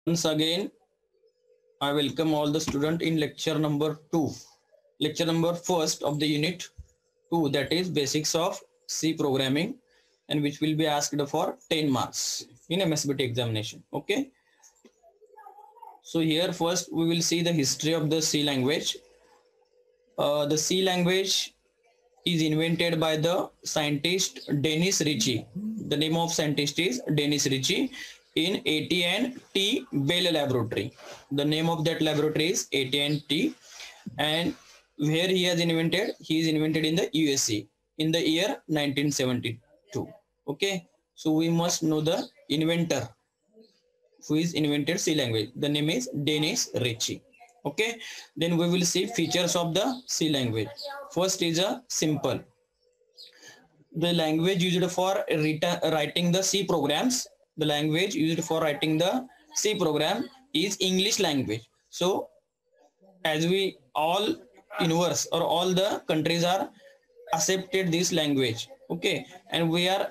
Once again, I welcome all the students in lecture number 2, lecture number first of the unit 2, that is basics of C programming, and which will be asked for 10 marks in MSBT examination. Okay. So here first we will see the history of the C language. The C language is invented by the scientist Dennis Ritchie. The name of scientist is Dennis Ritchie in AT&T Bell Laboratory. The name of that laboratory is AT&T, and where he has invented? He is invented in the USA in the year 1972. Okay, so we must know the inventor who is invented C language. The name is Dennis Ritchie. Okay, then we will see features of the C language. First is a simple. The language used for writing the C programs. The language used for writing the C program is English language. So as we all universe or all the countries are accepted this language, okay, and we are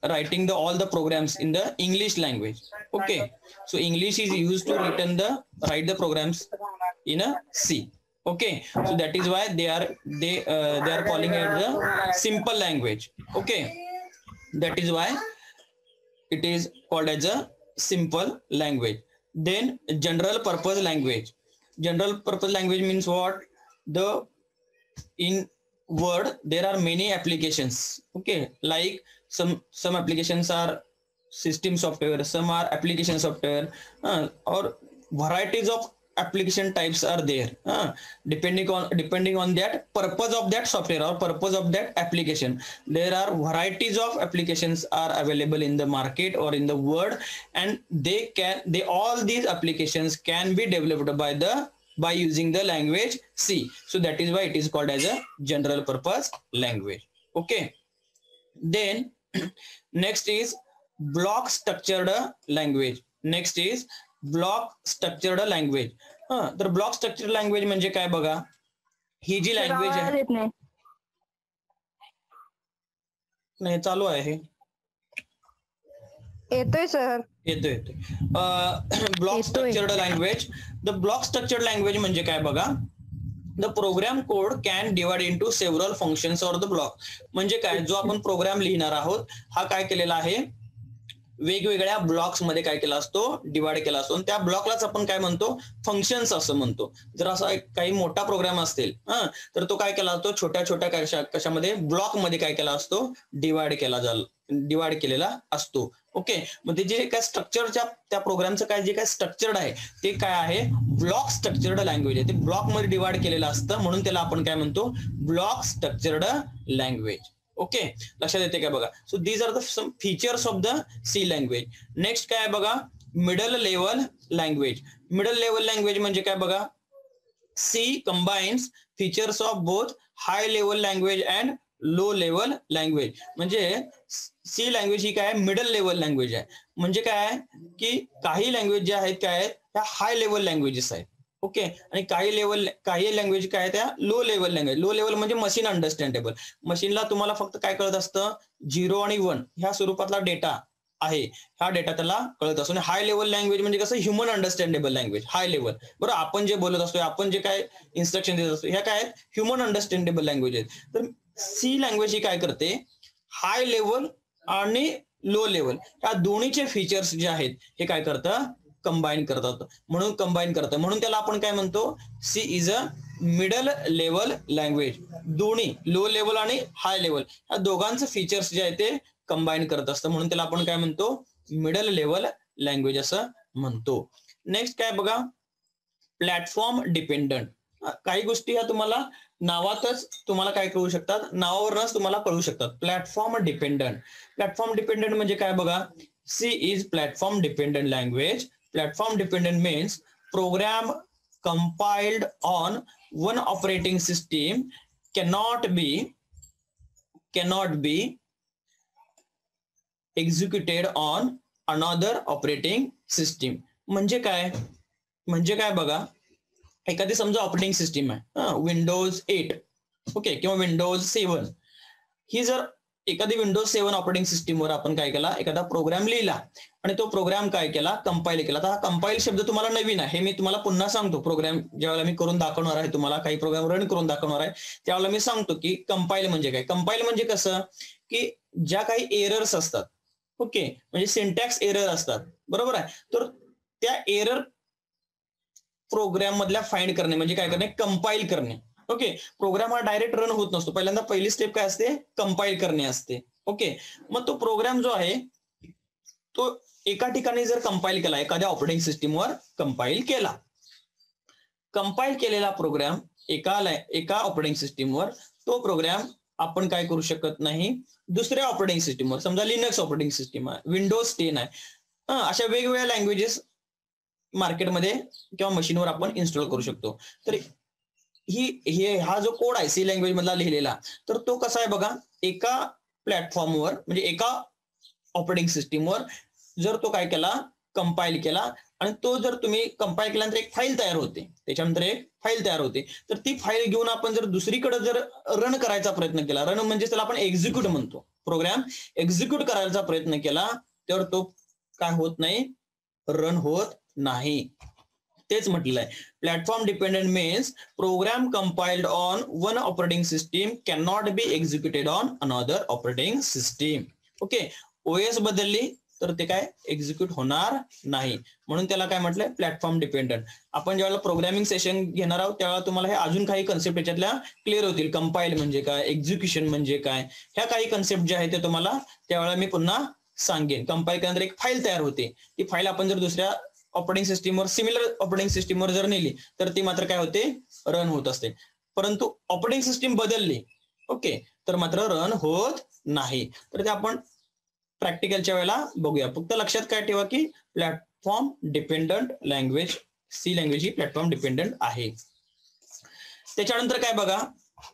writing the all the programs in the English language. Okay, so English is used to write the programs in a C. Okay, so that is why they are calling it the simple language. Okay, that is why it is called as a simple language. Then general purpose language. General purpose language means what? The in Word there are many applications. Okay, like some applications are system software, some are application software, or varieties of application types are there, depending on that purpose of that software or purpose of that application. There are varieties of applications are available in the market or in the world, and all these applications can be developed by using the language C. So that is why it is called as a general purpose language. Okay, then next is block structured language. Next is block structured language. तर block structured language म्हणजे काय बघा, ही जी language आहे नाही चालू आहे येतोय sir येतोय block structured language. The block structured language म्हणजे काय बघा, the program code can divide into several functions or the block. म्हणजे काय, जो आपण प्रोग्राम लिहिणार आहोत हा काय केलेला आहे, वेगवेगळ्या ब्लॉक्स मध्ये काय केला असतो, डिवाइड केला असतो, आणि त्या ब्लॉकलाच आपण काय म्हणतो, फंक्शन्स असं म्हणतो. जर असा काही मोठा प्रोग्राम असेल तर तो काय केला असतो, छोट्या छोट्या कशामध्ये ब्लॉक मध्ये काय केला असतो, डिवाइड केलेला असतो. ओके, मग ते जे काय स्ट्रक्चरच्या त्या प्रोग्रामचं काय जे काय स्ट्रक्चर्ड आहे ते काय आहे, ब्लॉक स्ट्रक्चर्ड लँग्वेज आहे. ते ब्लॉक मध्ये डिवाइड केलेलं असतं, म्हणून त्याला आपण काय म्हणतो, ब्लॉक स्ट्रक्चर्ड लँग्वेज. ओके, लक्षात येते काय बघा. So these are the some features of the C language. Next काय बघा, middle level language. Middle level language म्हणजे काय बघा, C combines features of both high level language and low level language. म्हणजे सी लँग्वेज ही काय middle level language आहे. म्हणजे काय की काही लँग्वेज ज्या आहेत काय आहेत त्या हाय लेवल लँग्वेजेस आहेत. ओके, आणि काही लँग्वेज काय त्या low level language. Low level म्हणजे मशीन अंडरस्टँडेबल. मशीनला तुम्हाला फक्त काय कळत असतं, 0 आणि 1 ह्या स्वरूपातला डेटा आहे, हा डेटा त्याला कळत असतो. आणि हाय लेवल लँग्वेज म्हणजे कसं, human understandable language. High level बरोबर, आपण जे बोलत असतो, आपण जे काय इन्स्ट्रक्शन देत असतो, ह्या काय ह्युमन अंडरस्टँडेबल लँग्वेज आहेत. तर सी लँग्वेज ही काय करते, हाय लेवल आणि लो लेवल या दोन्हीचे फीचर्स जे आहेत हे काय करतं, कंबाईन करतात. म्हणून त्याला आपण काय म्हणतो, C is a middle level language. दोन्ही लो लेवल आणि हाय लेवल या दोघांचं फीचर्स जे आहे ते कंबाईन करत असतं, म्हणून त्याला आपण काय म्हणतो, मिडल लेवल लँग्वेज असं म्हणतो. नेक्स्ट काय बघा, प्लॅटफॉर्म डिपेंडंट. काही गोष्टी ह्या तुम्हाला नावातच तुम्हाला काय कळू शकतात, नावावरूनच तुम्हाला कळू शकतात. Platform dependent. प्लॅटफॉर्म डिपेंडंट म्हणजे काय बघा, C is platform dependent language. Platform dependent means program compiled on one operating system cannot be executed on another operating system. म्हणजे काय बघा, एखादी समजा ऑपरेटिंग सिस्टीम आहे, विंडोज 8 ओके किंवा विंडोज 7, ही जर एखादी विंडोज 7 ऑपरेटिंग सिस्टीमवर आपण काय केला, एखादा प्रोग्राम लिहिला आणि तो प्रोग्राम काय केला, कंपाईल केला. तर हा कंपाईल शब्द तुम्हाला नवीन आहे, हे मी तुम्हाला पुन्हा सांगतो. प्रोग्राम ज्यावेळेला मी करून दाखवणार आहे तुम्हाला, काही प्रोग्राम रन करून दाखवणार आहे, त्यावेळेला मी सांगतो की कंपाईल म्हणजे काय. कंपाईल म्हणजे कसं की ज्या काही एरर्स असतात, ओके, म्हणजे सिंटॅक्स एरर असतात, बरोबर आहे, तर त्या एरर प्रोग्राम मधल्या फाइंड करणे म्हणजे काय करणे, कंपाईल करणे. ओके, प्रोग्राम हा डायरेक्ट रन होत नसतो. पहिल्यांदा पहिली स्टेप काय असते, कंपाईल करणे असते. ओके, मग तो प्रोग्राम जो आहे तो एका ठिकाणी जर कंपाईल केला, एखाद्या ऑपरेटिंग सिस्टीमवर कंपाईल केला, कंपाईल केलेला प्रोग्राम एका ऑपरेटिंग सिस्टीमवर, तो प्रोग्राम आपण काय करू शकत नाही दुसऱ्या ऑपरेटिंग सिस्टीमवर. समजा लिनक्स ऑपरेटिंग सिस्टीम आहे, विंडोज 10 आहे, अशा वेगवेगळ्या लँग्वेजेस मार्केटमध्ये किंवा मशीनवर आपण इन्स्टॉल करू शकतो. तर हा जो कोड आहे सी लँग्वेज मधला लिहिलेला, तर तो कसा आहे बघा, एका प्लॅटफॉर्मवर म्हणजे एका ऑपरेटिंग सिस्टीमवर जर तो काय केला, कंपाईल केला, आणि तो जर तुम्ही कंपाईल केल्यानंतर एक फाईल तयार होते, त्याच्यानंतर एक फाईल तयार होते, तर ती फाईल घेऊन आपण जर दुसरीकडे जर रन करायचा प्रयत्न केला, रन म्हणजे त्याला आपण एक्झिक्यूट म्हणतो, प्रोग्राम एक्झिक्यूट करायचा प्रयत्न केला, तर तो काय होत नाही, रन होत नाही. तेच म्हटलेलं आहे, platform dependent means program compiled on one operating system can not be executed on another operating system. Okay, OS बदलली तर ते काय एक्झिक्यूट होणार नाही, म्हणून त्याला काय म्हटलंय, प्लॅटफॉर्म डिपेंडंट. आपण ज्यावेळेला प्रोग्रामिंग सेशन घेणार आहोत त्यावेळेला तुम्हाला हे अजून काही कन्सेप्ट याच्यातल्या क्लिअर होतील. कंपाईल म्हणजे काय, एक्झिक्युशन म्हणजे काय, ह्या काही कन्सेप्ट जे आहे ते तुम्हाला त्यावेळेला मी पुन्हा सांगेन. कंपाईल केल्यानंतर एक फाईल तयार होते, ती फाईल आपण जर दुसऱ्या ऑपरेटिंग सिस्टीमवर, सिमिलर ऑपरेटिंग सिस्टीमवर जर नेली तर ती मात्र काय होते, रन होत असते. परंतु ऑपरेटिंग सिस्टीम बदलली, ओके, तर मात्र रन होत नाही. तर ते आपण प्रॅक्टिकलच्या वेळेला बघूया. फक्त लक्षात काय ठेवा की platform dependent language, C language ही प्लॅटफॉर्म डिपेंडंट आहे. त्याच्यानंतर काय बघा,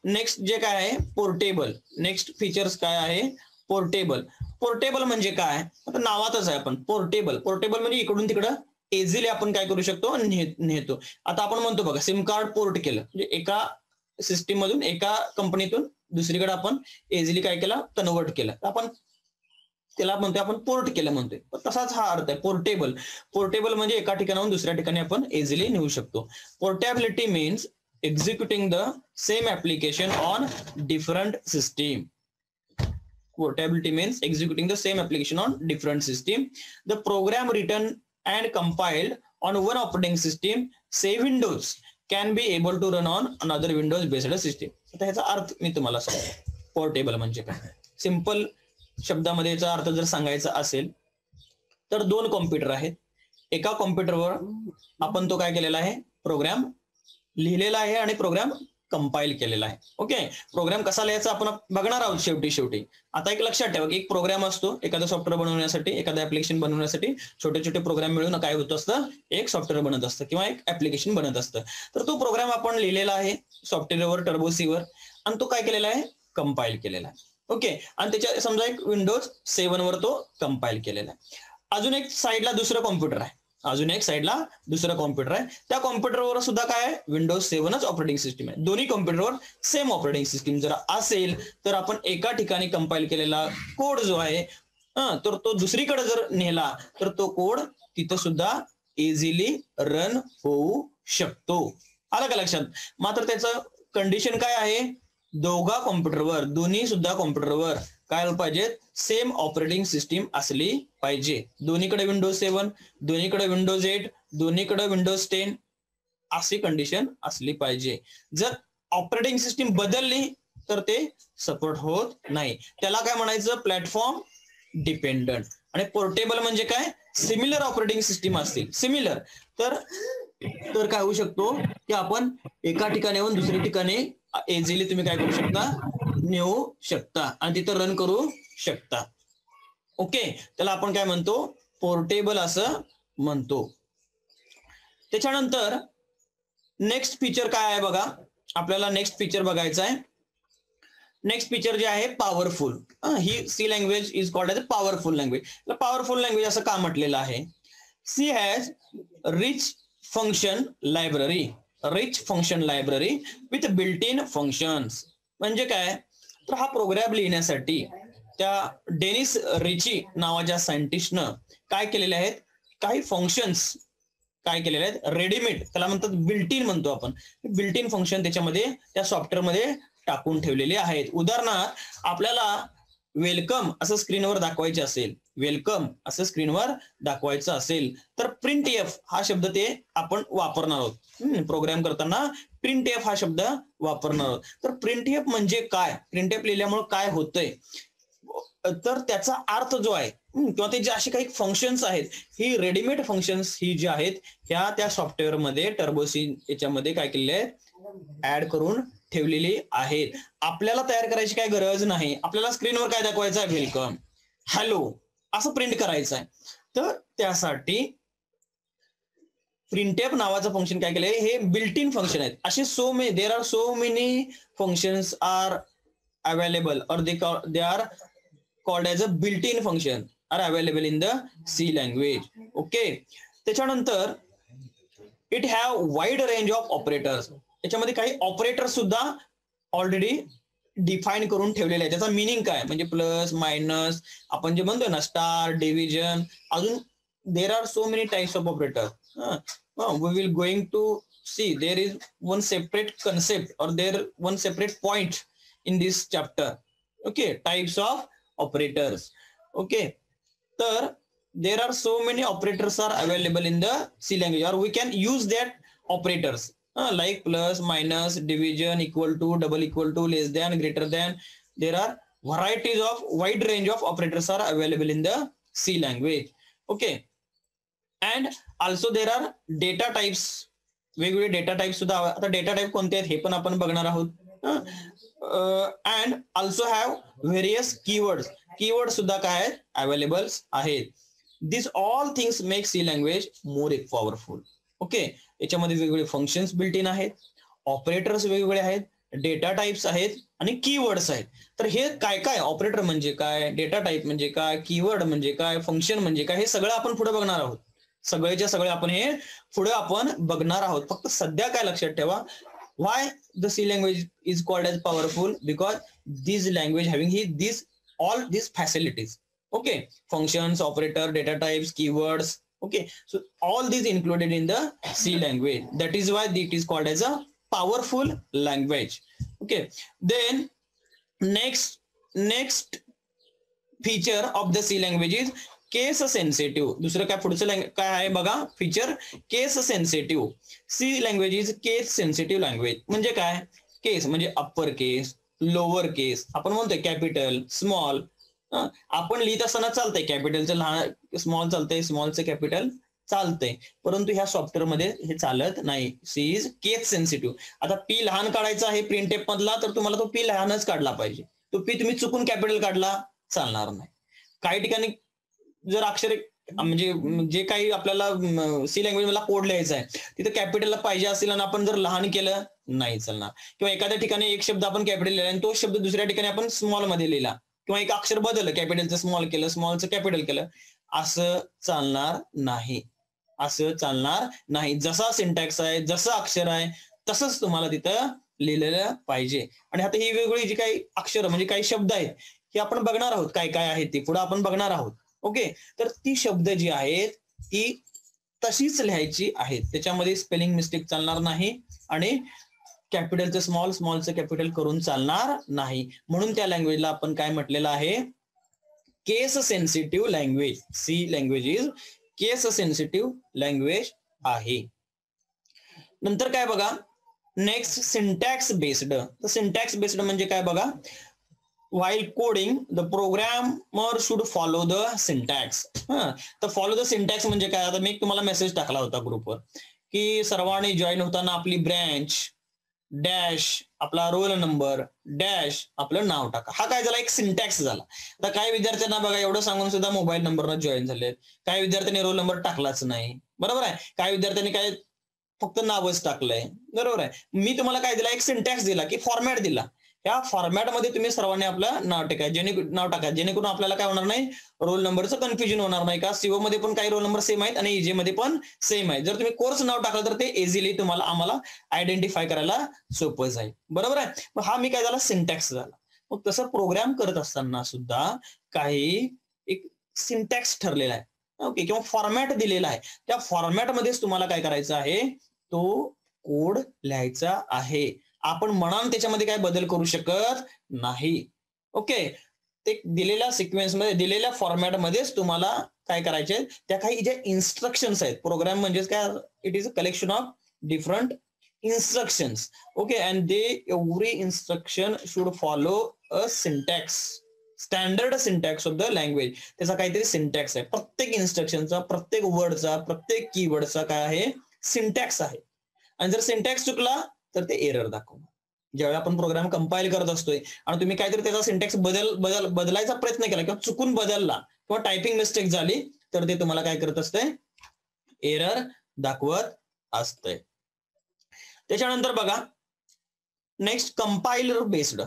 नेक्स्ट जे काय आहे पोर्टेबल. नेक्स्ट फीचर्स काय आहे, पोर्टेबल. पोर्टेबल म्हणजे काय, आता नावातच आहे आपण पोर्टेबल. पोर्टेबल म्हणजे इकडून तिकडं इझिली आपण काय करू शकतो, नेतो. आता आपण म्हणतो बघा, सिम कार्ड पोर्ट केलं म्हणजे एका सिस्टीम मधून, एका कंपनीतून दुसरीकडे आपण इझिली काय केलं, कन्वर्ट केलं, आपण त्याला म्हणतोय आपण पोर्ट केलं म्हणतोय. तसाच हा अर्थ आहे पोर्टेबल. पोर्टेबल म्हणजे एका ठिकाणाहून दुसऱ्या ठिकाणी आपण इझिली नेऊ शकतो. Portability means executing the same application on different system. Portability means executing the same application on different system. The program written and compiled on one operating system, say Windows, can be able to run on another Windows based system. आता ह्याचा अर्थ मी तुम्हाला सांगतो, portable म्हणजे काय. Simple शब्दामध्ये याचा अर्थ जर सांगायचा असेल तर दोन कॉम्प्युटर आहेत, एका कॉम्प्युटरवर आपण तो काय केलेला आहे, प्रोग्राम लिहिलेला आहे आणि प्रोग्राम कंपाईल केलेला आहे. ओके, प्रोग्राम कसा लिहायचा आपण बघणार आहोत शेवटी. आता एक लक्षात ठेवा की एक प्रोग्राम असतो, एखादा सॉफ्टवेअर बनवण्यासाठी, एखादा ऍप्लिकेशन बनवण्यासाठी छोटे छोटे प्रोग्राम मिळून काय होत असतं, एक सॉफ्टवेअर बनत असतं किंवा एक ऍप्लिकेशन बनत असतं. तर तो प्रोग्राम आपण लिहिलेला आहे सॉफ्टवेअरवर, टर्बो सीवर, आणि तो काय केलेला आहे, कंपाईल केलेला आहे. ओके, आणि त्याच्या समजा एक विंडोज 7 वर तो कंपाईल केलेला आहे. अजून एक साईडला दुसरं कॉम्प्युटर आहे, त्या कॉम्प्युटरवर सुद्धा काय, विंडोज 7च ऑपरेटिंग सिस्टीम आहे. दोन्ही कॉम्प्युटरवर सेम ऑपरेटिंग सिस्टीम जर असेल तर आपण एका ठिकाणी कंपाईल केलेला कोड जो आहे तर तो दुसरीकडे जर नेला तर तो कोड तिथं सुद्धा इझिली रन होऊ शकतो. आलं का लक्षात. मात्र त्याचं कंडिशन काय आहे, दोघा कॉम्प्युटरवर, दोन्ही सुद्धा कॉम्प्युटरवर काय पाहिजे, सेम ऑपरेटिंग सिस्टीम असली पाहिजे. दोन्हीकडे विंडोज 7, दोन्हीकडे विंडोज 8, दोन्हीकडे विंडोज 10 अशी कंडिशन असली पाहिजे. जर ऑपरेटिंग सिस्टीम बदलली तर ते सपोर्ट होत नाही. त्याला काय म्हणायचं, प्लॅटफॉर्म डिपेंडंट. आणि पोर्टेबल म्हणजे काय, सिमिलर ऑपरेटिंग सिस्टीम असतील, सिमिलर, तर काय होऊ शकतो की आपण एका ठिकाणाहून दुसऱ्या ठिकाणी इझिली तुम्ही काय करू शकता, नेऊ शकता आणि तिथं रन करू शकता. ओके, त्याला आपण काय म्हणतो, पोर्टेबल असं म्हणतो. त्याच्यानंतर नेक्स्ट फीचर काय आहे बघा, आपल्याला नेक्स्ट फीचर बघायचं आहे. नेक्स्ट फीचर जे आहे पॉवरफुल. ही C language is called as a powerful language. Powerful language असं का म्हटलेलं आहे, C has rich function library with built in functions. म्हणजे काय, तर हा प्रोग्राम लिहिण्यासाठी त्या डेनिस रिची नावाच्या सायंटिस्टनं काय केलेले आहेत, काही फंक्शन्स काय केलेले आहेत, रेडीमेड, त्याला म्हणतात बिल्ट इन म्हणतो आपण, बिल्ट इन फंक्शन त्याच्यामध्ये त्या सॉफ्टवेअरमध्ये टाकून ठेवलेले आहेत. उदाहरणार्थ आपल्याला वेलकम असं स्क्रीनवर दाखवायचे असेल, वेलकम असं स्क्रीनवर दाखवायचं असेल तर प्रिंट एफ हा शब्द ते आपण वापरणार आहोत. प्रोग्राम करताना प्रिंट एफ हा शब्द वापरणार आहोत. तर प्रिंट एफ म्हणजे काय, प्रिंट एफ लिहिल्यामुळे काय होतंय, तर त्याचा अर्थ जो आहे किंवा ते जे असे काही फंक्शन्स आहेत, ही रेडीमेड फंक्शन्स ही जी आहेत ह्या त्या सॉफ्टवेअरमध्ये टर्बोसी याच्यामध्ये काय केलेले आहेत, ऍड करून ठेवलेली आहेत. आपल्याला तयार करायची काय गरज नाही. आपल्याला स्क्रीनवर काय दाखवायचं आहे, वेलकम, हॅलो असं प्रिंट करायचं आहे. तर त्यासाठी प्रिंटएफ नावाचं फंक्शन काय केलंय, हे बिल्ट इन फंक्शन आहेत. असे there are so many functions are available और they are called as a built-in function are available in the C language. Okay. त्याच्यानंतर it have wide range of operators. याच्यामध्ये काही operator सुद्धा already define करून ठेवलेले आहे. त्याचा मिनिंग काय म्हणजे प्लस मायनस आपण जे म्हणतो ना, स्टार, डिव्हिजन, अजून there are so many types of operator. We will going to see there is one separate concept और there one separate point in this chapter. Okay, types of operators. Okay, तर there are so many operators are available in the C language, or we can use that operators like plus, minus, division, equal to, double equal to, less than, greater than. There are varieties of wide range of operators are available in the C language. Okay, and also there are data types. वेगवेगळे data type सुद्धा. आता data type कोणते आहेत हे पण आपण बघणार आहोत. and also have various keywords. Keyword सुद्धा काय अवेलेबल आहेत. This all things make C language more powerful. Okay, याच्यामध्ये वेगवेगळे फंक्शन्स बिल्ट इन आहेत, ऑपरेटर्स वेगवेगळे आहेत, डेटा टाइप्स आहेत आणि कीवर्ड्स आहेत. तर हे काय काय, ऑपरेटर म्हणजे काय, डेटा टाइप म्हणजे काय, कीवर्ड म्हणजे काय, फंक्शन म्हणजे काय, हे सगळं आपण पुढे बघणार आहोत. सगळेच्या सगळे आपण हे पुढे आपण बघणार आहोत. फक्त सध्या काय लक्षात ठेवा, why the C language is called as powerful, because this language having all these facilities. Okay, functions, operator, data types, keywords. Okay, so all these included in the C language. That is why it is called as a powerful language. Okay, then next feature of the C language is case sensitive. दुसरं काय पुढचं काय आहे बघा, feature case sensitive. C language is case sensitive language. म्हणजे काय, केस म्हणजे upper केस, lower केस, आपण म्हणतोय कॅपिटल, स्मॉल. आपण लिहित असताना चालतंय कॅपिटलचं लहान, स्मॉल चालतंय, स्मॉलचं कॅपिटल चालतंय, परंतु ह्या सॉफ्टवेअर मध्ये हे चालत नाही. C is case sensitive. आता पी लहान काढायचा आहे प्रिंट टेप मधला, तर तुम्हाला तो पी लहानच काढला पाहिजे. तो पी तुम्ही चुकून कॅपिटल काढला चालणार नाही. काही ठिकाणी जर अक्षर म्हणजे जे काही आपल्याला सी लँग्वेज मला कोड लिहायचा आहे तिथे कॅपिटलला पाहिजे असेल आणि आपण जर लहान केलं नाही चालणार. किंवा एखाद्या ठिकाणी एक शब्द आपण कॅपिटल लिहिला आणि तो शब्द दुसऱ्या ठिकाणी आपण स्मॉल मध्ये लिहिला, किंवा एक अक्षर बदललं, कॅपिटलचं स्मॉल केलं, स्मॉलचं कॅपिटल केलं, असं चालणार नाही. असं चालणार नाही. जसा सिंटॅक्स आहे, जसं अक्षर आहे तसंच तुम्हाला तिथं लिहिलेलं पाहिजे. आणि आता ही वेगवेगळी जी काही अक्षर म्हणजे काही शब्द आहेत हे आपण बघणार आहोत, काय काय आहेत ते पुढे आपण बघणार आहोत. ओके, तर ती शब्द जी आहेत ती तशीच लिहायची आहेत, त्याच्यामध्ये स्पेलिंग मिस्टेक चालणार नाही आणि कॅपिटलचं स्मॉल, स्मॉलचं कॅपिटल करून चालणार नाही. म्हणून त्या लँग्वेजला आपण काय म्हटलेलं आहे, case sensitive language. C language is case sensitive language आहे. नंतर काय बघा, नेक्स्ट सिंटॅक्स बेस्ड. तर सिंटॅक्स बेस्ड म्हणजे काय बघा, while coding the programmer should follow the syntax. तर फॉलो द सिंटॅक्स म्हणजे काय, आता मी तुम्हाला मेसेज टाकला होता ग्रुपवर की सर्वांनी जॉईन होताना आपली ब्रँच डॅश आपला रोल नंबर डॅश आपलं नाव टाका. हा काय झाला, एक सिंटॅक्स झाला. आता काही विद्यार्थ्यांना बघा एवढं सांगून सुद्धा मोबाईल नंबरनं जॉईन झाले, काही विद्यार्थ्यांनी रोल नंबर टाकलाच नाही, बरोबर आहे. काही विद्यार्थ्यांनी काय फक्त नावच टाकलंय, बरोबर आहे. मी तुम्हाला काय दिला, एक सिंटॅक्स दिला की फॉर्मॅट दिला. या फॉर्मॅटमध्ये तुम्ही सर्वांनी आपलं नाव टाका, जेणेकरून आपल्याला काय होणार नाही, रोल नंबरचं कन्फ्युजन होणार नाही. का सीओ मध्ये पण काही रोल नंबर सेम आहेत आणि ईजे मध्ये पण सेम आहे. जर तुम्ही कोर्स नाव टाकलं तर ते इझिली तुम्हाला आम्हाला आयडेंटिफाय करायला सोपं जाईल, बरोबर आहे. मग हा मी काय झाला, सिंटॅक्स झाला. मग तसं प्रोग्राम करत असताना सुद्धा काही एक सिंटॅक्स ठरलेला आहे, ओके, किंवा फॉर्मॅट दिलेला आहे. त्या फॉर्मॅटमध्येच तुम्हाला काय करायचं आहे, तो कोड लिहायचा आहे. आपण मनाने त्याच्यामध्ये काय बदल करू शकत नाही. ओके, ते दिलेल्या सिक्वेन्समध्ये दिलेल्या फॉर्मॅटमध्येच तुम्हाला काय करायचे, त्या काही ज्या इन्स्ट्रक्शन्स आहेत, प्रोग्राम म्हणजेच काय, it is a collection of different instructions, okay, and every instruction should follow a syntax, standard syntax of the language. त्याचा काहीतरी सिंटॅक्स आहे. प्रत्येक इन्स्ट्रक्शनचा, प्रत्येक वर्डचा, प्रत्येक कीवर्डचा काय आहे, सिंटॅक्स आहे. आणि जर सिंटॅक्स चुकला तर ते एरर दाखवणार. ज्यावेळी आपण प्रोग्राम कंपाईल करत असतोय आणि तुम्ही काहीतरी त्याचा सिंटॅक्स बदलायचा प्रयत्न केला किंवा चुकून बदलला किंवा टायपिंग मिस्टेक झाली तर ते तुम्हाला काय करत असतंय, एरर दाखवत असतंय. त्याच्यानंतर बघा next compiler based.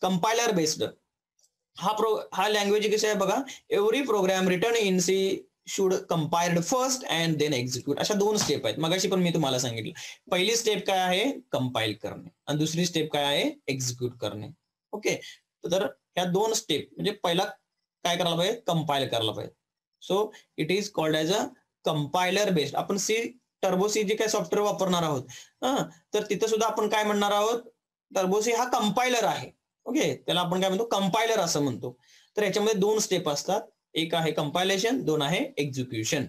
Compiler based हा लँग्वेज कशी आहे बघा, every program written in C should compiled first and then execute. अशा 2 स्टेप आहेत. मगाशी पण मी तुम्हाला सांगितलं. पहिली स्टेप काय आहे, कंपाईल करणे, आणि दुसरी स्टेप काय आहे, एक्झिक्यूट करणे. ओके, तर ह्या 2 स्टेप म्हणजे पहिला काय करायला पाहिजे, कंपाईल करायला पाहिजे. So it is called as a compiler based. आपण टर्बो सी जे काही सॉफ्टवेअर वापरणार आहोत, तर तिथं सुद्धा आपण काय म्हणणार आहोत, टर्बो सी हा कंपायलर आहे. ओके, त्याला आपण काय म्हणतो, कंपायलर असं म्हणतो. तर याच्यामध्ये 2 स्टेप असतात. एक आहे कंपायलेशन, 2 आहे एक्झिक्युशन.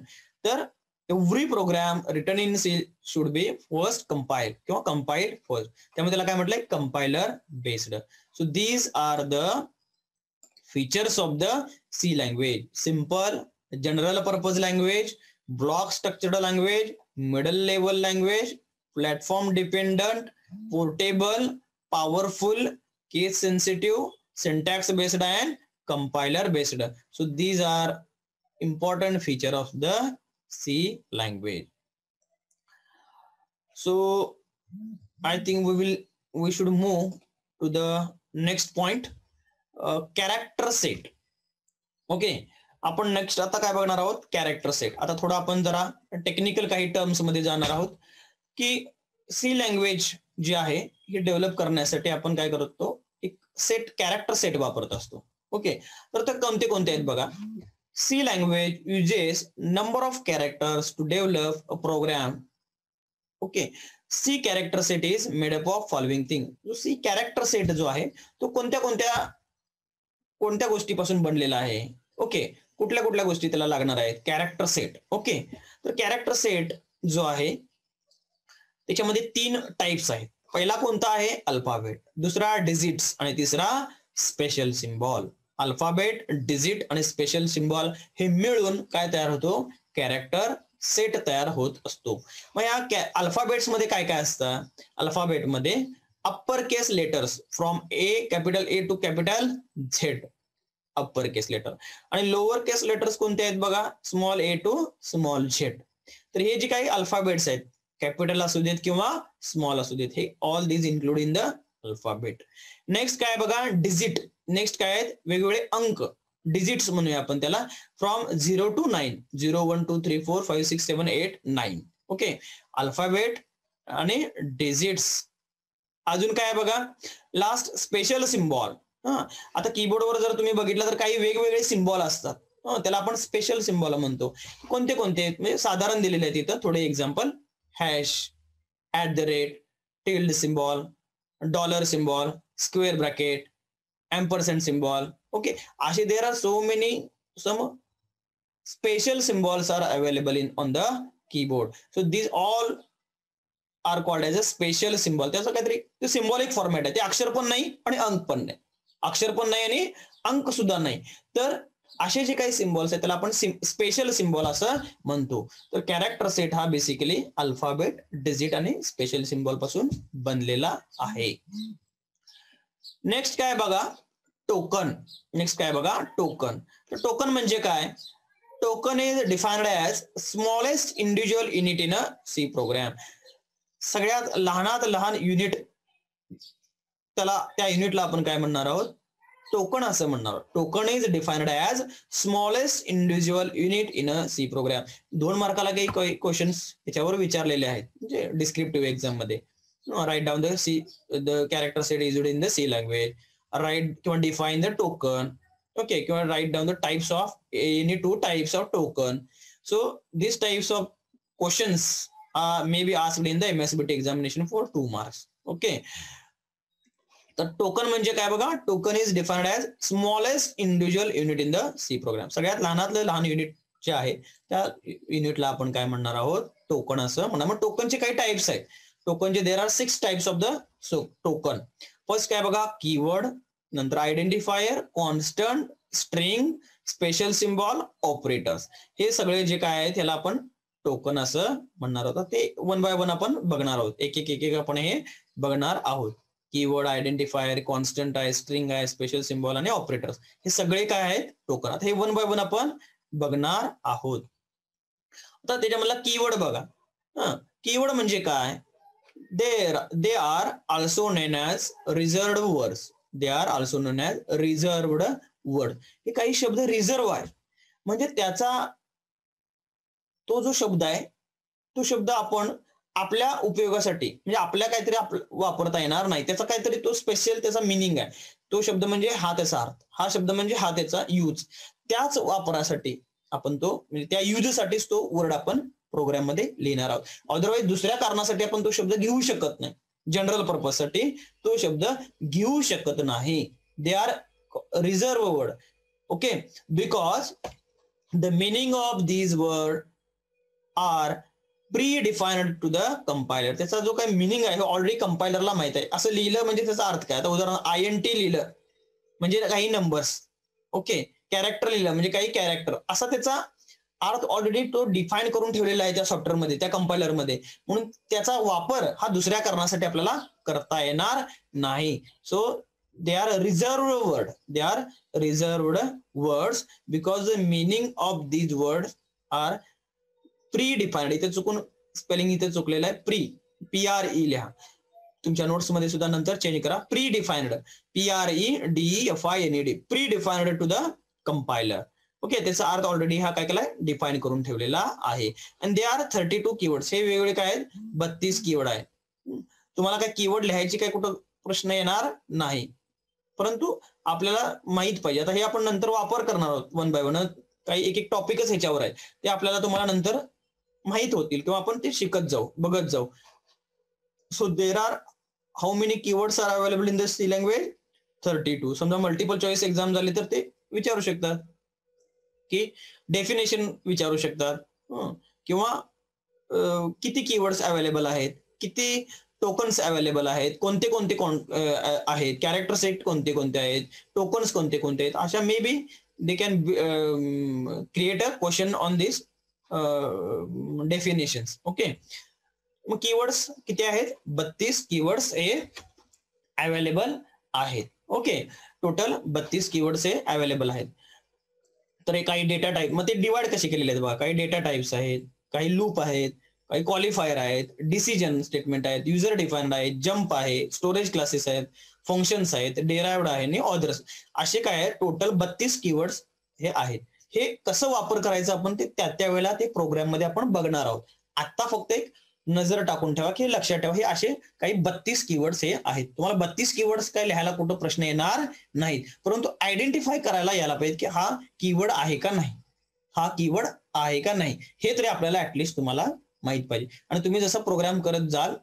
तर every program written in C should be first compiled किंवा कंपाइल्ड फर्स्ट. त्यामुळे त्याला काय म्हटलंय, compiler based. So these are the features of the C language. Simple, general purpose language, block structured language, middle level language, platform dependent, portable, powerful, case sensitive, syntax based and compiler based. So these are important feature of the C language. So I think we should move to the next point, character set. Okay, आपण next आता काय बघणार आहोत, character set. आता थोडं आपण जरा technical काही टर्म्स मध्ये जाणार आहोत की सी लँग्वेज जी आहे ही डेव्हलप करण्यासाठी आपण काय करतो, एक सेट, कॅरेक्टर सेट वापरत असतो. ओके, तर ते कोणते कोणते आहेत बघा. C language uses number of characters to develop a program. Okay, C character set is made up of following thing. जो सी कॅरेक्टर सेट जो आहे तो कोणत्या कोणत्या गोष्टीपासून बनलेला आहे. ओके, कुठल्या कुठल्या गोष्टी त्याला लागणार आहेत, कॅरेक्टर सेट. ओके, तर कॅरेक्टर सेट जो आहे त्याच्यामध्ये 3 टाइप्स आहेत. पहिला कोणता आहे, अल्फाबेट, दुसरा डिजिट्स आणि तिसरा स्पेशल सिम्बॉल. अल्फाबेट, डिजिट आणि स्पेशल सिम्बॉल हे मिळून काय तयार होतो, कॅरेक्टर सेट तयार होत असतो. मग या अल्फाबेट्स मध्ये काय काय असतं, अल्फाबेटमध्ये upper case letters from capital A to capital Z, upper case letter, आणि लोअर केस लेटर्स कोणते आहेत बघा, small A to small Z. तर हे जे काही अल्फाबेट्स आहेत, कॅपिटल असू देत किंवा स्मॉल असू देत, हे all these include in the alphabet. Next काय बघा, डिजिट. नेक्स्ट काय आहेत, वेगवेगळे अंक, डिजिट्स म्हणूया आपण त्याला, फ्रॉम 0 to 9, 0 1 2 3 4 5 6 7 8 9. ओके, अल्फाबेट आणि डिजिट्स. अजून काय बघा, लास्ट स्पेशल सिम्बॉल. आता कीबोर्डवर जर तुम्ही बघितलं तर काही वेगवेगळे सिम्बॉल असतात, त्याला आपण स्पेशल सिम्बॉल म्हणतो. कोणते कोणते म्हणजे साधारण दिलेले आहेत तिथं थोडे example, hash, @, tilde symbol, dollar symbol, square bracket, ampersand symbol. Okay, असे there are so many some special symbols are available on the keyboard. So these all are called as a special symbol. त्याचं काहीतरी symbolic format आहे, ते अक्षर पण नाही आणि अंक पण नाही, अक्षर पण नाही आणि अंक सुद्धा नाही. तर असे जे काही सिम्बॉल्स आहेत त्याला आपण स्पेशल सिम्बॉल असं म्हणतो. तर कॅरेक्टर सेट हा बेसिकली अल्फाबेट, डिजिट आणि स्पेशल सिम्बॉल पासून बनलेला आहे. नेक्स्ट काय बघा, टोकन. नेक्स्ट काय बघा, टोकन. तर टोकन म्हणजे काय, token is defined as smallest individual unit in a C program. सगळ्यात लहानात लहान युनिट, त्याला त्या युनिटला आपण काय म्हणणार आहोत, टोकन असं म्हणणार. Token is defined as smallest individual unit in a C program. 2 मार्काला काही क्वेश्चन्स याच्यावर विचारलेले आहेत, म्हणजे डिस्क्रिप्टिव्ह एक्झाम मध्ये. Write down the character set used in the C language. Write किंवा डिफाईन द टोकन. ओके, किंवा write down the types of any 2 types of token. So this types of questions may be asked in the MSBT examination for 2 marks. Okay, तर token म्हणजे काय बघा, token is defined as smallest individual unit in the C program. सगळ्यात लहानातलं लहान unit जे आहे त्या युनिटला आपण काय म्हणणार आहोत, टोकन असं म्हणणार. मग टोकनचे काही टाइप्स आहेत. टोकनचे there are 6 types of the token. First काय बघा, कीवर्ड, नंतर identifier, constant, string, special symbol, operators. हे सगळे जे काय आहेत त्याला आपण टोकन असं म्हणणार आहोत. ते 1 बाय 1 आपण बघणार आहोत. एक एक आपण हे बघणार आहोत. कीवर्ड, आयडेंटिफायर, कॉन्स्टंट आहे, स्ट्रिंग आहे, स्पेशल सिम्बॉल आणि ऑपरेटर्स, हे सगळे काय आहेत टोकन. आता हे 1 बाय 1 आपण बघणार आहोत. आता त्याच्यामधला कीवर्ड बघा. कीवर्ड म्हणजे काय, they are also non as reserved words. They are also non as reserved word. हे काही शब्द रिझर्व्ह आहे, म्हणजे त्याचा तो जो शब्द आहे तो शब्द आपण आपल्या उपयोगासाठी म्हणजे आपल्या काहीतरी वापरता येणार नाही, त्याचा काहीतरी तो स्पेशल त्याचा मिनिंग आहे. तो शब्द म्हणजे हा त्याचा अर्थ, हा शब्द म्हणजे हा त्याचा यूज. त्याच वापरासाठी आपण तो म्हणजे त्या यूजसाठीच तो वर्ड आपण प्रोग्राम मध्ये लिहिणार आहोत. अदरवाईज दुसऱ्या कारणासाठी आपण तो शब्द घेऊ शकत नाही. जनरल पर्पजसाठी तो शब्द घेऊ शकत नाही. They are reserve word. Okay, because the meaning of these word are predefined to the compiler. त्याचा जो काही मिनिंग आहे ऑलरेडी कंपायलरला माहित आहे. असं लिहिलं म्हणजे त्याचा अर्थ काय, आता उदाहरण INT लिहिलं म्हणजे काही नंबर्स, ओके, कॅरेक्टर लिहिलं म्हणजे काही कॅरेक्टर, असा त्याचा अर्थ ऑलरेडी तो डिफाईन करून ठेवलेला आहे त्या सॉफ्टवेअरमध्ये, त्या कंपायलरमध्ये. म्हणून त्याचा वापर हा दुसऱ्या कारणासाठी आपल्याला करता येणार नाही. So they are reserved word. They are reserved words because the meaning of these words are predefined. इथे चुकून स्पेलिंग इथे चुकलेलं आहे. प्री, PRE लिहा. तुमच्या नोट्स मध्ये सुद्धा नंतर चेंज करा. Predefined, PREDEFINED, predefined to the compiler. Okay, त्याचा अर्थ ऑलरेडी हा काय केलाय, डिफाईन करून ठेवलेला आहे. आणि दे आर 32 कीवर्ड्स. हे वेगवेगळे काय आहेत, 32 कीवर्ड आहेत. तुम्हाला काय कीवर्ड लिहायची काय कुठं प्रश्न येणार नाही, परंतु आपल्याला माहित पाहिजे. आता हे आपण नंतर वापर करणार आहोत 1 बाय 1. काही एक एक टॉपिकच ह्याच्यावर आहे, ते आपल्याला तुम्हाला नंतर माहित होतील किंवा आपण ते शिकत जाऊ, बघत जाऊ. So there are how many keywords are available in the C language, 32. समजा मल्टिपल चॉईस एक्झाम झाली तर ते विचारू शकतात की डेफिनेशन विचारू शकतात, किंवा किती कीवर्ड्स अवेलेबल आहेत, किती टोकन्स अवेलेबल आहेत, कोणते कोणते आहेत, कॅरेक्टर सेट कोणते कोणते आहेत, टोकन्स कोणते कोणते आहेत, अशा may be they can create a question on this definitions. Okay, मग कीवर्ड्स किती आहेत, 32 कीवर्ड्स हे अवेलेबल आहेत. ओके, टोटल 32 कीवर्ड्स हे अवेलेबल आहेत. तर काही डेटा टाईप, मग ते डिवाइड कसे केलेले आहेत बघा. काही डेटा टाइप्स आहेत, काही लूप आहेत, काही क्वालिफायर आहेत, डिसिजन स्टेटमेंट आहेत, युजर डिफाइन्ड आहेत, जम्प आहे, स्टोरेज क्लासेस आहेत, फंक्शन्स आहेत, डेराइव्ड आहे आणि ऑदर्स, असे काय आहेत टोटल 32 कीवर्ड्स हे आहेत. हे कसं वापर करायचं आपण ते त्या वेळेला ते प्रोग्राम मध्ये आपण बघणार आहोत. आता फक्त एक नजर टाकून ठेवा की लक्षात ठेवा हे असे काही 32 कीवर्ड्स हे आहेत. तुम्हाला 32 कीवर्ड्स काय लिहायला कुठं प्रश्न येणार नाहीत, परंतु आयडेंटिफाय करायला यायला पाहिजे की हा कीवर्ड आहे का नाही, हा कीवर्ड आहे का नाही, हे तरी आपल्याला ऍटलिस्ट तुम्हाला माहित पाहिजे. आणि तुम्ही जसं प्रोग्राम करत जाल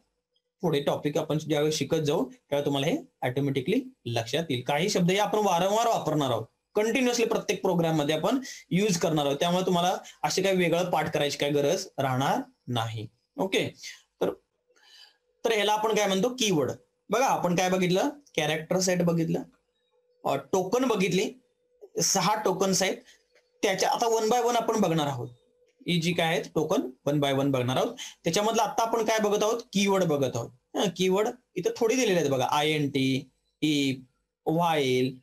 पुढे टॉपिक आपण ज्यावेळी शिकत जाऊ त्यावेळी तुम्हाला हे ऑटोमॅटिकली लक्षात येईल. काही शब्द हे आपण वारंवार वापरणार आहोत, कंटिन्युअसली प्रत्येक प्रोग्राम मध्ये आपण युज करणार आहोत, त्यामुळे तुम्हाला असे काही वेगळं पाठ करायची काही गरज राहणार नाही. ओके, तर ह्याला आपण काय म्हणतो, कीवर्ड. बघा आपण काय बघितलं, कॅरेक्टर सेट बघितलं, टोकन बघितली, 6 टोकन्स आहेत. त्याच्या आता 1 बाय 1 आपण बघणार आहोत. ही जी काय आहेत टोकन 1 बाय 1 बघणार आहोत. त्याच्यामधलं आता आपण काय बघत आहोत, कीवर्ड बघत आहोत. कीवर्ड इथं थोडी दिलेले आहेत बघा, INT, इफ, व्हाईल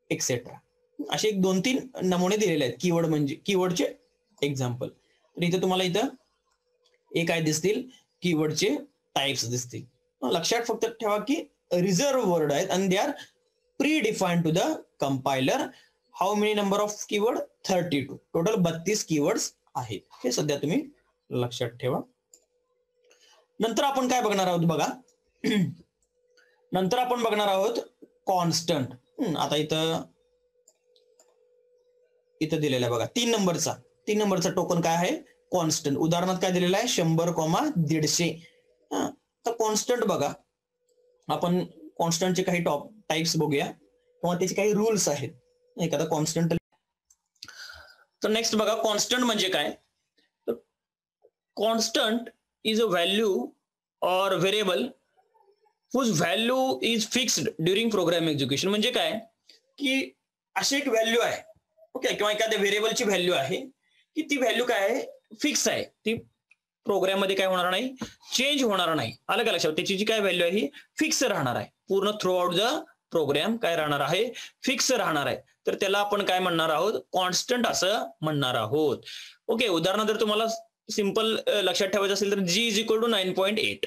एक्सेट्रा, असे 2-3 नमुने दिलेले आहेत कीवर्ड म्हणजे कीवर्डचे एक्झाम्पल. तर इथे तुम्हाला इथं एक काय दिसतील, कीवर्डचे टाइप्स दिसतील. लक्षात फक्त ठेवा की रिझर्व्ह वर्ड आहेत आणि they are predefined to the compiler. How many number of keyword, 32. Total 32 keywords आहेत, हे सध्या तुम्ही लक्षात ठेवा. नंतर आपण काय बघणार आहोत बघा, नंतर आपण बघणार आहोत कॉन्स्टंट. आता इथं दिलेलं आहे बघा 3 नंबरचा टोकन काय आहे, कॉन्स्टंट. उदाहरणार्थ काय दिलेलं आहे 100,150. तर कॉन्स्टंट बघा, आपण कॉन्स्टंटचे काही टाइप्स बघूया किंवा त्याचे काही रूल्स आहेत. एखादा कॉन्स्टंट, तर नेक्स्ट बघा कॉन्स्टंट म्हणजे काय. तर कॉन्स्टंट इज अ व्हॅल्यू और variable whose value is fixed during program execution. म्हणजे काय की अशी एक व्हॅल्यू आहे, ओके, किंवा एखाद्या व्हेरिएबलची व्हॅल्यू आहे की ती व्हॅल्यू काय आहे, फिक्स आहे. ती प्रोग्राम मध्ये काय होणार नाही, चेंज होणार नाही. आलं का लक्षात. त्याची जी काय व्हॅल्यू आहे ही फिक्स राहणार आहे. पूर्ण थ्रू आउट द प्रोग्राम काय राहणार आहे, फिक्स राहणार आहे. तर त्याला आपण काय म्हणणार आहोत, कॉन्स्टंट असं म्हणणार आहोत. ओके, उदाहरण जर तुम्हाला सिंपल लक्षात ठेवायचं असेल तर G इज इक्वल टू 9.8,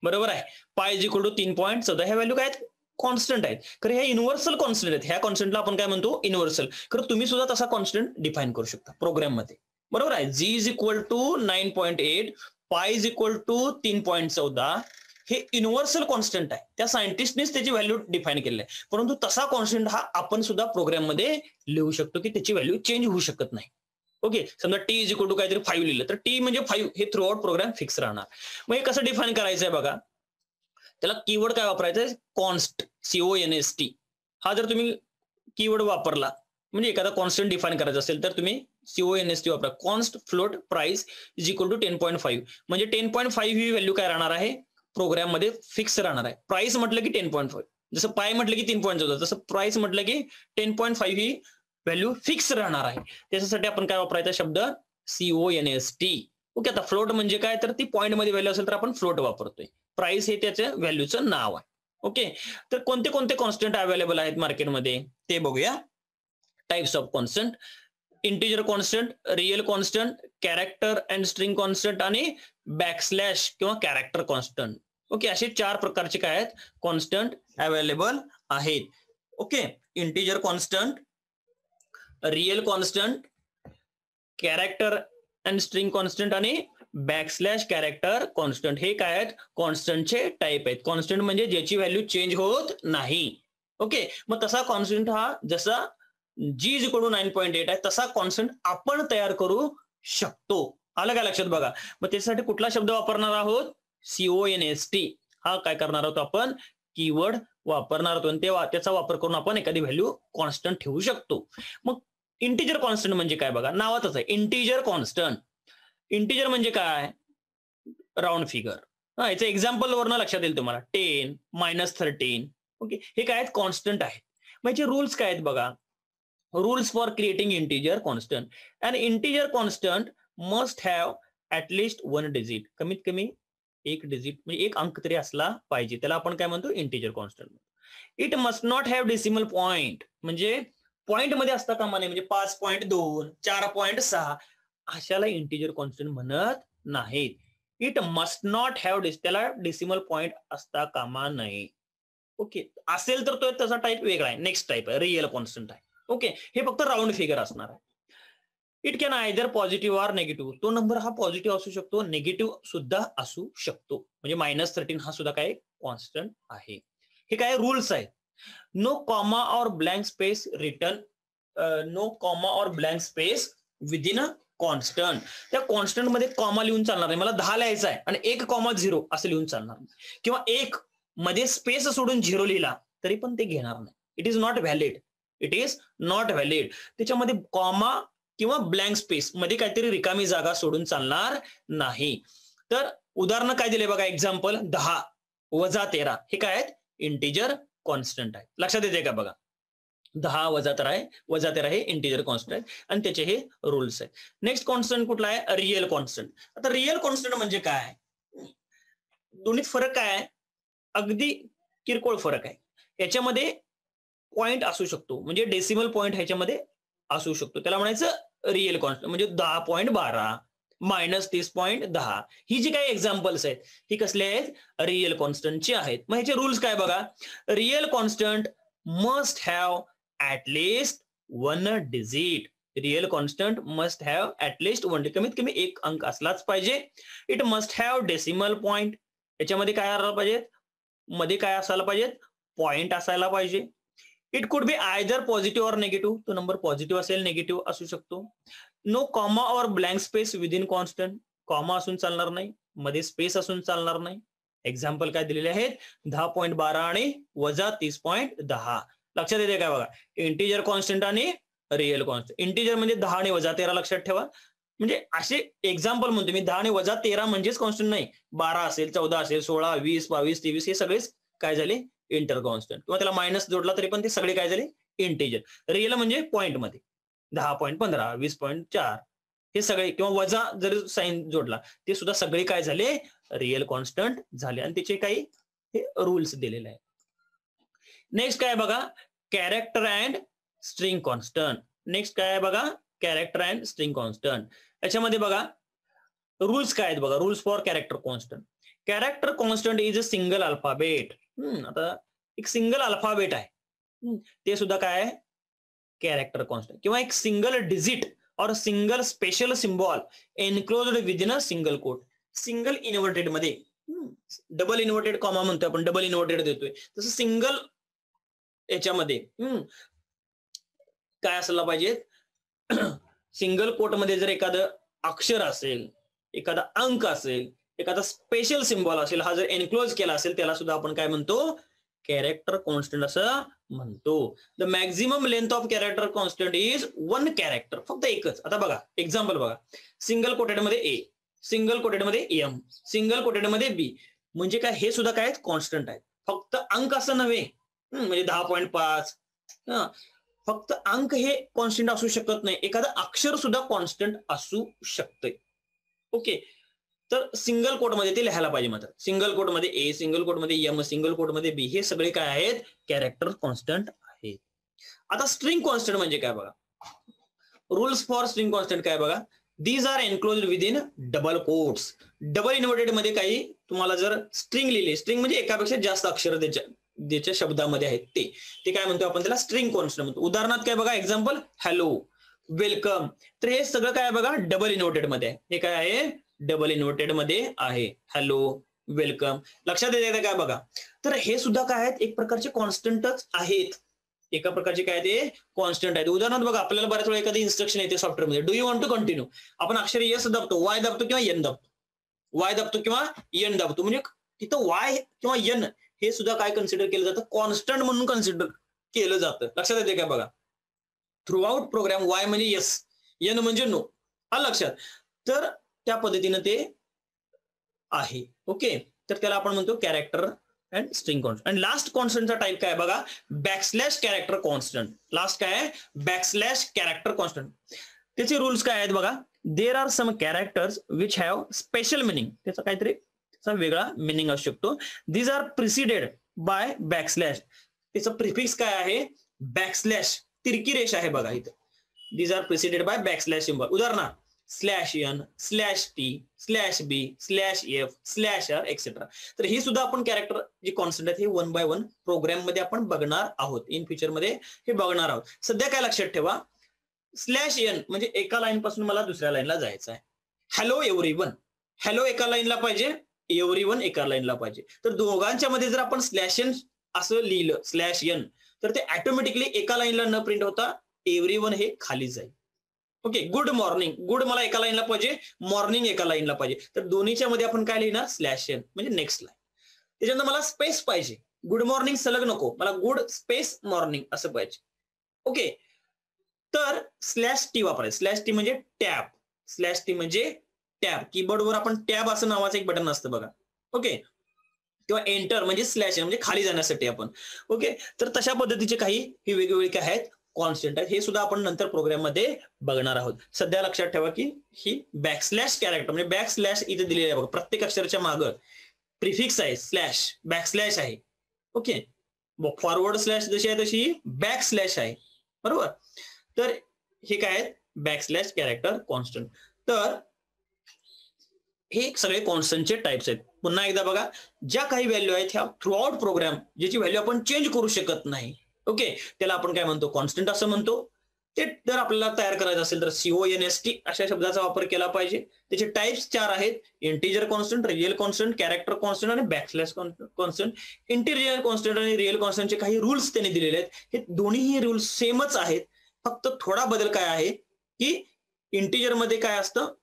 बरोबर आहे. पाय इज इक्वल टू 3.14. ह्या व्हॅल्यू काय आहेत, कॉन्स्टंट आहेत. खरं ह्या युनिव्हर्सल कॉन्स्टंट आहेत. ह्या कॉन्स्टंटला आपण काय म्हणतो, युनिव्हर्सल. खरं तुम्ही सुद्धा तसा कॉन्स्टंट डिफाईन करू शकता प्रोग्राम मध्ये, बरोबर आहे. G इज इक्वल टू 9.8, पाय इज इक्वल टू 3.14. हे युनिव्हर्सल कॉन्स्टंट आहे. त्या सायंटिस्टनेच त्याची व्हॅल्यू डिफाईन केलेली आहे. परंतु तसा कॉन्स्टंट हा आपण सुद्धा प्रोग्राम मध्ये लिहू शकतो की त्याची व्हॅल्यू चेंज होऊ शकत नाही. ओके, समजा T इज इक्वल टू काहीतरी 5 लिहिलं तर T म्हणजे 5 हे थ्रू आउट प्रोग्राम फिक्स राहणार. मग हे कसं डिफाईन करायचं आहे बघा, त्याला कीवर्ड काय वापरायचा आहे, कॉन्स्ट, CONST. हा जर तुम्ही कीवर्ड वापरला म्हणजे एखादा कॉन्स्टंट डिफाईन करायचा असेल तर तुम्ही CONST वापरा. Const float price is equal to 10.5. म्हणजे 10.5 ही व्हॅल्यू काय राहणार आहे, प्रोग्राम मध्ये फिक्स राहणार आहे. प्राइस म्हटलं की 10.5, जसं पाय म्हटलं की 3.14, तसं प्राइस म्हटलं की 10.5 ही व्हॅल्यू फिक्स राहणार आहे. त्याच्यासाठी आपण काय वापरायचा शब्द, CONST. ओके, आता फ्लोट म्हणजे काय, तर ती पॉईंट मध्ये व्हॅल्यू असेल तर आपण फ्लोट वापरतोय. प्राइस हे त्याच्या व्हॅल्यूचं नाव आहे. ओके, तर कोणते कोणते कॉन्स्टंट अवेलेबल आहेत मार्केटमध्ये ते बघूया. Types of constant: integer constant, real constant, character and string constant आणि बॅकस्लॅश किंवा कॅरेक्टर कॉन्स्टंट. ओके, असे 4 प्रकारचे काय आहेत, कॉन्स्टंट अवेलेबल आहेत. Okay, integer constant, real constant, character and string constant आणि बॅकस्लॅश कॅरेक्टर कॉन्स्टंट. हे काय आहेत, कॉन्स्टंटचे टाइप आहेत. कॉन्स्टंट म्हणजे ज्याची व्हॅल्यू चेंज होत नाही. ओके, मग तसा कॉन्स्टंट हा जसा G इज इक्वल टू 9.8 आहे तसा कॉन्स्टंट आपण तयार करू शकतो. आलं का लक्षात बघा. मग त्यासाठी कुठला शब्द वापरणार आहोत, CONST. हा काय करणार आहोत आपण, कीवर्ड वापरणार आहोत आणि त्याचा वापर करून आपण एखादी व्हॅल्यू कॉन्स्टंट ठेवू शकतो. मग इंटिजर कॉन्स्टंट म्हणजे काय बघा, नावातच आहे इंटिजर कॉन्स्टंट. इंटिजर म्हणजे काय, राऊंड फिगर. याचं एक्झाम्पल वरनं लक्षात येईल तुम्हाला, 10, -13. ओके, हे काय आहेत, कॉन्स्टंट आहेत. मग याचे रूल्स काय आहेत बघा. Rules for creating integer constant. And integer constant must have at least 1 digit. कमीत कमी 1 डिजिट म्हणजे 1 अंक तरी असला पाहिजे. त्याला आपण काय म्हणतो, integer constant. It must not have decimal point. म्हणजे पॉइंट मध्ये असता कामा नये. म्हणजे 5.2, 4.6 अशाला इंटिजर कॉन्स्टंट म्हणत नाहीत. इट मस्ट नॉट हॅव, त्याला डेसिमल पॉइंट असता कामा नये. ओके, असेल तर तो त्याचा टाईप वेगळा आहे. नेक्स्ट टाईप आहे रिअल कॉन्स्टंट आहे. ओके, हे फक्त राऊंड फिगर असणार आहे. It can either positive or negative. तो नंबर हा पॉझिटिव्ह असू शकतो, निगेटिव्ह सुद्धा असू शकतो. म्हणजे -13 हा सुद्धा काय कॉन्स्टंट आहे. हे काय रूल्स आहेत. No comma or blank space return, no comma or blank space within a constant. त्या कॉन्स्टंट मध्ये कॉमा लिहून चालणार नाही. मला 10 लिहायचा आहे आणि 1,0 असं लिहून चालणार नाही. किंवा 1 मध्ये स्पेस सोडून 0 लिहिला तरी पण ते घेणार नाही. It is not valid. It is not valid. त्याच्यामध्ये कॉमा किंवा ब्लँक स्पेस मध्ये काहीतरी रिकामी जागा सोडून चालणार नाही. तर उदाहरण काय दिले बघा, एक्झाम्पल 10 - 13 हे काय आहेत, इंटिजर कॉन्स्टंट आहे. लक्षात येते का बघा, 10 - 13 हे इंटिजर कॉन्स्टंट आहे आणि त्याचे हे रूल्स आहेत. नेक्स्ट कॉन्स्टंट कुठला आहे, रिअल कॉन्स्टंट. आता रिअल कॉन्स्टंट म्हणजे काय, दोन्हीत फरक काय आहे, अगदी किरकोळ फरक आहे. याच्यामध्ये पॉइंट असू शकतो, म्हणजे डेसिमल पॉइंट ह्याच्यामध्ये असू शकतो. त्याला म्हणायचं रिअल कॉन्स्टंट. म्हणजे 10.12, -30.10 ही जी काही एक्झाम्पल्स आहेत ही कसले आहेत, रिअल कॉन्स्टंटची आहेत. मग ह्याचे रूल्स काय बघा, real constant must have at least 1 digit. Real constant must have at least 1, कमीत कमी 1 अंक असलाच पाहिजे. It must have decimal point. याच्यामध्ये काय असायला पाहिजेत, मध्ये काय असायला पाहिजेत, पॉइंट असायला पाहिजे. It could be either positive or negative. तो नंबर पॉझिटिव्ह असेल, निगेटिव्ह असू शकतो. No comma or blank space within constant. Comma असून चालणार नाही, मध्ये स्पेस असून चालणार नाही. एक्झाम्पल काय दिलेले आहेत, 10.12 आणि वजा 30.10. लक्षात येते काय बघा, इंटिजर कॉन्स्टंट आणि रिअल कॉन्स्टंट. इंटिजर म्हणजे 10 आणि वजा 13 लक्षात ठेवा. म्हणजे असे एक्झाम्पल म्हणतो मी, 10 आणि वजा 13 म्हणजेच कॉन्स्टंट नाही. 12 असेल, 14 असेल, 16, 20, 22, 23 हे सगळेच काय झाले, इंटर कॉन्स्टंट. किंवा त्याला मायनस जोडला तरी पण ते सगळे काय झाले, इंटिजर. रिअल म्हणजे पॉईंट मध्ये 10.15, 20.4 हे सगळे, किंवा वजा जर साईन जोडला ते सुद्धा सगळे काय झाले, रिअल कॉन्स्टंट झाले. आणि त्याचे काही हे रूल्स दिलेले आहेत. नेक्स्ट काय बघा, character and string constant. Next काय आहे बघा, कॅरेक्टर अँड स्ट्रिंग कॉन्स्टंट. याच्यामध्ये बघा रूल्स काय आहेत बघा. Rules for character constant. Character constant is a single alphabet. आता एक सिंगल अल्फाबेट आहे, ते सुद्धा काय आहे, कॅरेक्टर कॉन्स्टंट. किंवा एक सिंगल डिजिट और single special symbol enclosed within a single quote. Single inverted मध्ये, डबल इन्व्हर्टेड कॉमा म्हणतोय आपण, डबल इन्व्हर्टेड देतोय, तसं सिंगल याच्यामध्ये काय असायला पाहिजे, सिंगल कोट मध्ये जर एखादं अक्षर असेल, एखादा अंक असेल, एखादा स्पेशल सिम्बॉल असेल, हा जर एनक्लोज केला असेल, त्याला सुद्धा आपण काय म्हणतो, कॅरेक्टर कॉन्स्टंट असं म्हणतो. The maximum length of character constant is 1 character. फक्त एकच. आता बघा एक्झाम्पल बघा, सिंगल कोटेड मध्ये ए, सिंगल कोटेड मध्ये एम, सिंगल कोटेड मध्ये बी. म्हणजे काय, हे सुद्धा काय कॉन्स्टंट आहेत. फक्त अंक असं नव्हे, म्हणजे 10.5. फक्त अंक हे कॉन्स्टंट असू शकत नाही, एखादं अक्षर सुद्धा कॉन्स्टंट असू शकतंय. ओके, तर सिंगल कोट मध्ये ते लिहायला पाहिजे. मात्र सिंगल कोट मध्ये ए, सिंगल कोट मध्ये एम, सिंगल कोट मध्ये बी, हे सगळे काय आहेत, कॅरेक्टर कॉन्स्टंट आहेत. आता स्ट्रिंग कॉन्स्टंट म्हणजे काय बघा. रूल्स फॉर स्ट्रिंग कॉन्स्टंट काय बघा, these are enclosed within double quotes. Double inverted मध्ये काही तुम्हाला जर स्ट्रिंग लिहिली, स्ट्रिंग म्हणजे एकापेक्षा जास्त अक्षर त्याच्या शब्दामध्ये आहेत, ते काय म्हणतो आपण, त्याला स्ट्रिंग कॉन्स्टंट म्हणतो. उदाहरणार्थ काय बघा, एक्झाम्पल हॅलो, वेलकम. तर हे सगळं काय बघा, डबल इन्व्हर्टेड मध्ये आहे. हे काय आहे, डबल इन्व्हर्टेड मध्ये आहे. Hello, welcome. लक्षात येते काय बघा. तर हे सुद्धा काय आहेत, एक प्रकारचे कॉन्स्टंटच आहेत. एका प्रकारचे काय ते कॉन्स्टंट आहेत. उदाहरणार्थ बघा, आपल्याला बऱ्याच वेळा एखादी इन्स्ट्रक्शन येते सॉफ्टवेअरमध्ये, do you want to continue. आपण अक्षर एस दाबतो, वाय दाबतो किंवा एन दाबतो, वाय दाबतो किंवा एन दाबतो. म्हणजे तिथं वाय किंवा एन हे सुद्धा काय कन्सिडर केलं जातं, कॉन्स्टंट म्हणून कन्सिडर केलं जातं. लक्षात येते काय बघा. थ्रू आउट प्रोग्राम वाय म्हणजे येस, एन म्हणजे नो. लक्षात. तर त्या पद्धतीनं ते आहे. ओके, तर त्याला आपण म्हणतो कॅरेक्टर अँड स्ट्रिंग कॉन्स्टंट. आणि लास्ट कॉन्स्टंटचा टाईप काय बघा, बॅकस्लॅश कॅरेक्टर कॉन्स्टंट. लास्ट काय आहे, बॅकस्लॅश कॅरेक्टर कॉन्स्टंट. त्याचे रूल्स काय आहेत बघा. There are some characters which have special meaning. त्याचा काहीतरी वेगळा मिनिंग असू शकतो. These are preceded by backslash. त्याचं प्रिफिक्स काय आहे, बॅकस्लॅश, तिरकी रेष आहे बघा इथं. These are preceded by backslash symbol. उदाहरणार्थ slash N, slash T, slash बी, slash F, slash R etcetera. तर ही सुद्धा आपण कॅरेक्टर जे कॉन्स्टंट आहेत हे 1 by 1 प्रोग्राम मध्ये आपण बघणार आहोत. इन फ्युचर मध्ये हे बघणार आहोत. सध्या काय लक्षात ठेवा, स्लॅश एन म्हणजे एका लाईन पासून मला दुसऱ्या लाईनला जायचं आहे. हॅलो एव्हरीवन, हॅलो एका लाईनला पाहिजे, एव्हरीवन एका लाईनला पाहिजे. तर दोघांच्या मध्ये जर आपण स्लॅश एन असं लिहिलं, स्लॅश एन, तर ते ऑटोमॅटिकली एका लाईनला न प्रिंट होता एव्हरीवन हे खाली जाईल. ओके, गुड मॉर्निंग, गुड मला एका लाईनला पाहिजे, मॉर्निंग एका लाईनला पाहिजे. तर दोन्हीच्या मध्ये आपण काय लिहिणार, स्लॅश एन म्हणजे नेक्स्ट लाईन. त्याच्यानंतर मला स्पेस पाहिजे, गुड मॉर्निंग सलग नको, मला गुड स्पेस मॉर्निंग असं पाहिजे. ओके, तर स्लॅश टी वापरायचं. स्लॅश टी म्हणजे टॅब, स्लॅश टी म्हणजे टॅब. कीबोर्डवर आपण टॅब असं नावाचं एक बटन असतं बघा. ओके, किंवा एंटर म्हणजे स्लॅश म्हणजे खाली जाण्यासाठी आपण. ओके, तर तशा पद्धतीचे काही ही वेगवेगळे काय आहेत, कॉन्स्टंट आहेत. हे सुद्धा आपण नंतर प्रोग्राम मध्ये बघणार आहोत. सध्या लक्षात ठेवा की ही बॅकस्लॅश कॅरेक्टर म्हणजे बॅकस्लॅश इथे दिलेली आहे बघा. प्रत्येक अक्षराच्या मागं प्रिफिक्स आहे, स्लॅश, बॅकस्लॅश आहे. ओके, फॉरवर्ड स्लॅश जशी आहे तशी बॅक स्लॅश आहे, बरोबर. तर हे काय आहेत, बॅकस्लॅश कॅरेक्टर कॉन्स्टंट. तर हे सगळे कॉन्स्टंटचे टाइप्स आहेत. पुन्हा एकदा बघा, ज्या काही व्हॅल्यू आहेत ह्या थ्रू आउट प्रोग्राम ज्याची व्हॅल्यू आपण चेंज करू शकत नाही, ओके, त्याला आपण काय म्हणतो, कॉन्स्टंट असं म्हणतो. ते जर आपल्याला तयार करायचं असेल तर CONST अशा शब्दाचा वापर केला पाहिजे. त्याचे टाइप्स 4 आहेत: integer constant, real constant, character constant आणि बॅकस्लॅश कॉन्स्टंट. इंटिजर कॉन्स्टंट आणि रिअल कॉन्स्टंटचे काही रूल्स त्यांनी दिलेले आहेत. हे दोन्हीही रूल्स सेमच आहेत, फक्त थोडा बदल काय आहे की इंटिजर मध्ये काय असतं,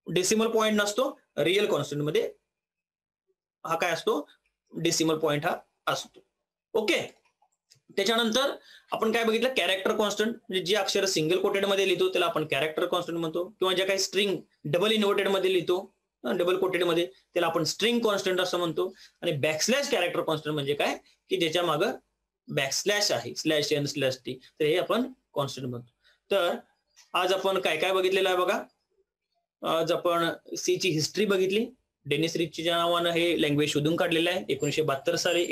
डेसिमल पॉईंट नसतो, रिअल कॉन्स्टंट मध्ये हा काय असतो, डेसिमल पॉईंट हा असतो. ओके. त्याच्यानंतर आपण काय बघितलं, कॅरेक्टर कॉन्स्टंट, म्हणजे जी अक्षर सिंगल कोटेड मध्ये लिहितो त्याला आपण कॅरेक्टर कॉन्स्टंट म्हणतो, किंवा ज्या काही स्ट्रिंग डबल इन्व्हर्टेड मध्ये लिहितो, डबल कोटेड मध्ये, त्याला आपण स्ट्रिंग कॉन्स्टंट असं म्हणतो. आणि बॅकस्लॅश कॅरेक्टर कॉन्स्टंट म्हणजे काय की ज्याच्या मागं बॅकस्लॅश आहे, स्लॅश एन स्लॅश टी, तर हे आपण कॉन्स्टंट म्हणतो. तर आज आपण काय काय बघितलेलं आहे बघा. आज आपण सी ची हिस्ट्री बघितली. डेनिस रिचच्या नावानं हे लँग्वेज शोधून काढलेलं आहे 1972 साली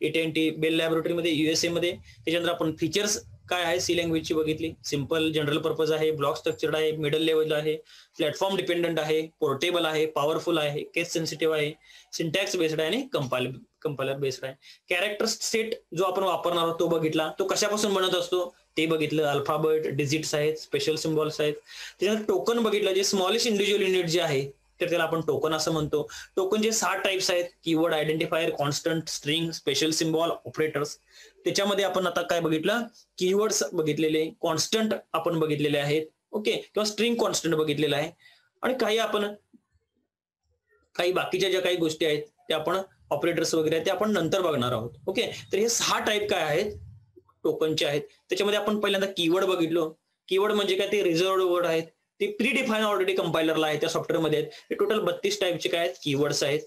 AT&T बेल लॅबोरेटरीमध्ये USA मध्ये. त्याच्यानंतर आपण फीचर्स काय आहे सी लँग्वेजची बघितली. सिंपल जनरल पर्पज आहे, ब्लॉक स्ट्रक्चर्ड आहे, मिडल लेवल आहे, प्लॅटफॉर्म डिपेंडंट आहे, पोर्टेबल आहे, पॉवरफुल आहे, केस सेन्सिटिव्ह आहे, सिंटॅक्स बेस्ड आहे आणि कंपायलर बेस्ड आहे. कॅरेक्टर सेट जो आपण वापरणार आहोत तो बघितला. तो कशापासून बनत असतो ते बघितलं. अल्फाबेट, डिजिट्स आहेत, स्पेशल सिम्बॉल्स आहेत. त्याच्यानंतर टोकन बघितलं, जे स्मॉलेस्ट इंडिव्हिज्युअल युनिट जे आहे तर त्याला आपण टोकन असं म्हणतो. टोकनचे 6 टाइप्स आहेत: keyword, identifier, constant, string, special symbol, operators. त्याच्यामध्ये आपण आता काय बघितलं, कीवर्ड्स बघितलेले, कॉन्स्टंट आपण बघितलेले आहेत, ओके, किंवा स्ट्रिंग कॉन्स्टंट बघितलेला आहे. आणि काही बाकीच्या ज्या काही गोष्टी आहेत त्या आपण ऑपरेटर्स वगैरे ते आपण नंतर बघणार आहोत. ओके. तर हे 6 टाइप काय आहेत टोकनचे आहेत. त्याच्यामध्ये आपण पहिल्यांदा कीवर्ड बघितलो. कीवर्ड म्हणजे काय, ते रिझर्व्ड वर्ड आहेत, ते प्री डिफाईन ऑलरेडी कंपायलरला आहे, त्या सॉफ्टवेअरमध्ये आहेत. हे टोटल 32 टाइपचे काय आहेत, कीवर्ड्स आहेत.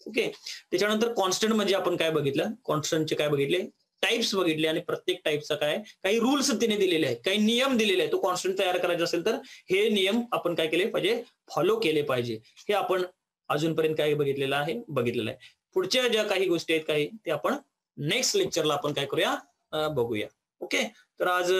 ओके. त्याच्यानंतर कॉन्स्टंट म्हणजे आपण काय बघितलं, कॉन्स्टंटचे काय बघितले, टाइप्स बघितले, आणि प्रत्येक टाइपचा काय काही रूल्स तिने दिलेले आहेत, काही नियम दिलेले आहेत. तो कॉन्स्टंट तयार करायचा असेल तर हे नियम आपण काय केले पाहिजे, फॉलो केले पाहिजे. हे आपण अजूनपर्यंत काय बघितलेलं आहे. पुढच्या ज्या काही गोष्टी आहेत काही ते आपण नेक्स्ट लेक्चरला आपण काय करूया, बघूया. ओके. तर आज